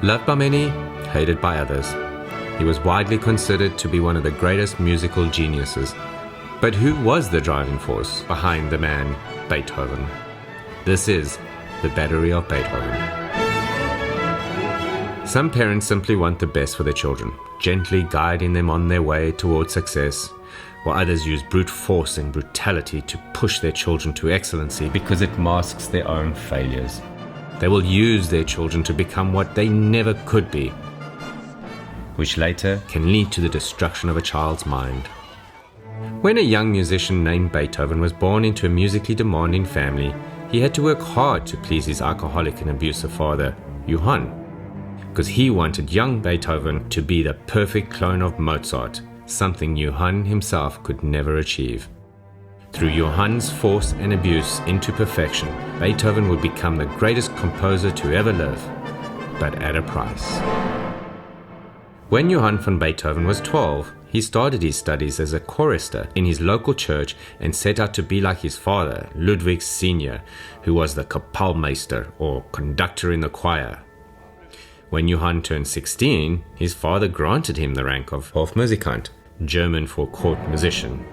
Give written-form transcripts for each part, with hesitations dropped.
Loved by many, hated by others, he was widely considered to be one of the greatest musical geniuses. But who was the driving force behind the man, Beethoven? This is the Battery of Beethoven. Some parents simply want the best for their children, gently guiding them on their way towards success, while others use brute force and brutality to push their children to excellency because it masks their own failures. They will use their children to become what they never could be, which later can lead to the destruction of a child's mind. When a young musician named Beethoven was born into a musically demanding family, he had to work hard to please his alcoholic and abusive father, Johann, because he wanted young Beethoven to be the perfect clone of Mozart, something Johann himself could never achieve. Through Johann's force and abuse into perfection, Beethoven would become the greatest composer to ever live, but at a price. When Johann von Beethoven was 12, he started his studies as a chorister in his local church and set out to be like his father, Ludwig Sr., who was the Kapellmeister, or conductor in the choir. When Johann turned 16, his father granted him the rank of Hofmusikant, German for court musician.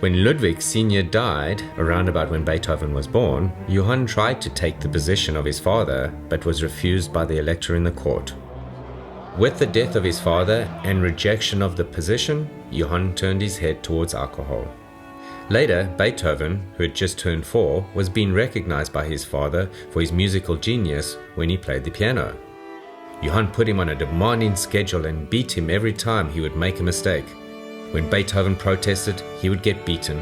When Ludwig Sr. died, around about when Beethoven was born, Johann tried to take the position of his father, but was refused by the elector in the court. With the death of his father and rejection of the position, Johann turned his head towards alcohol. Later, Beethoven, who had just turned 4, was being recognized by his father for his musical genius when he played the piano. Johann put him on a demanding schedule and beat him every time he would make a mistake. When Beethoven protested, he would get beaten.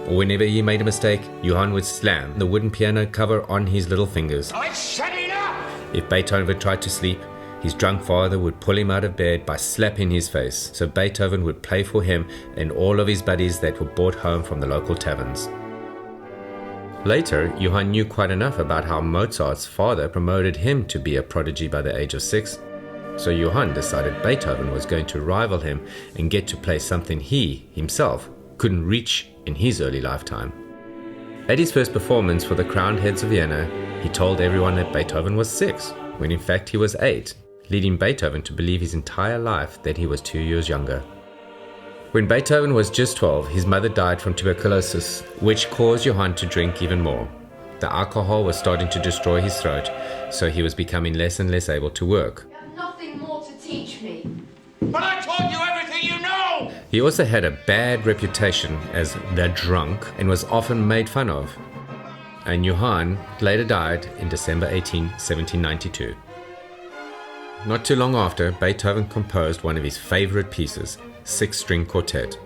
Or whenever he made a mistake, Johann would slam the wooden piano cover on his little fingers. Shut it up! If Beethoven tried to sleep, his drunk father would pull him out of bed by slapping his face, so Beethoven would play for him and all of his buddies that were brought home from the local taverns. Later, Johann knew quite enough about how Mozart's father promoted him to be a prodigy by the age of 6, so Johann decided Beethoven was going to rival him and get to play something he, himself, couldn't reach in his early lifetime. At his first performance for the Crowned Heads of Vienna, he told everyone that Beethoven was 6, when in fact he was 8, leading Beethoven to believe his entire life that he was 2 years younger. When Beethoven was just 12, his mother died from tuberculosis, which caused Johann to drink even more. The alcohol was starting to destroy his throat, so he was becoming less and less able to work. You have nothing more to teach me. But I taught you everything you know! He also had a bad reputation as the drunk and was often made fun of. And Johann later died in December 18, 1792. Not too long after, Beethoven composed one of his favorite pieces, Six-String Quartet.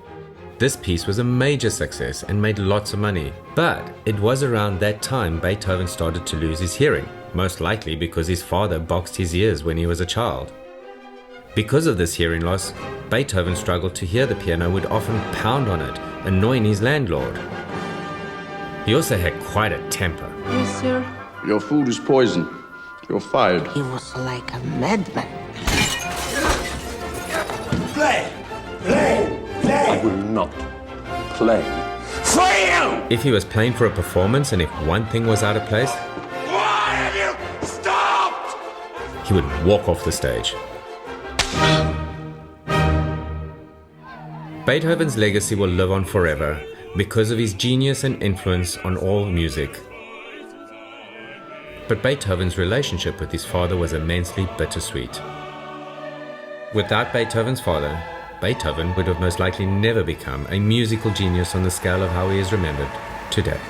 This piece was a major success and made lots of money, but it was around that time Beethoven started to lose his hearing, most likely because his father boxed his ears when he was a child. Because of this hearing loss, Beethoven struggled to hear the piano and would often pound on it, annoying his landlord. He also had quite a temper. Yes, sir. Your food is poison. You're fired. He was like a madman. Play! Play! Play! I will not play. For you! If he was playing for a performance and if one thing was out of place, Why have you stopped? he would walk off the stage. Beethoven's legacy will live on forever because of his genius and influence on all music. But Beethoven's relationship with his father was immensely bittersweet. Without Beethoven's father, Beethoven would have most likely never become a musical genius on the scale of how he is remembered today.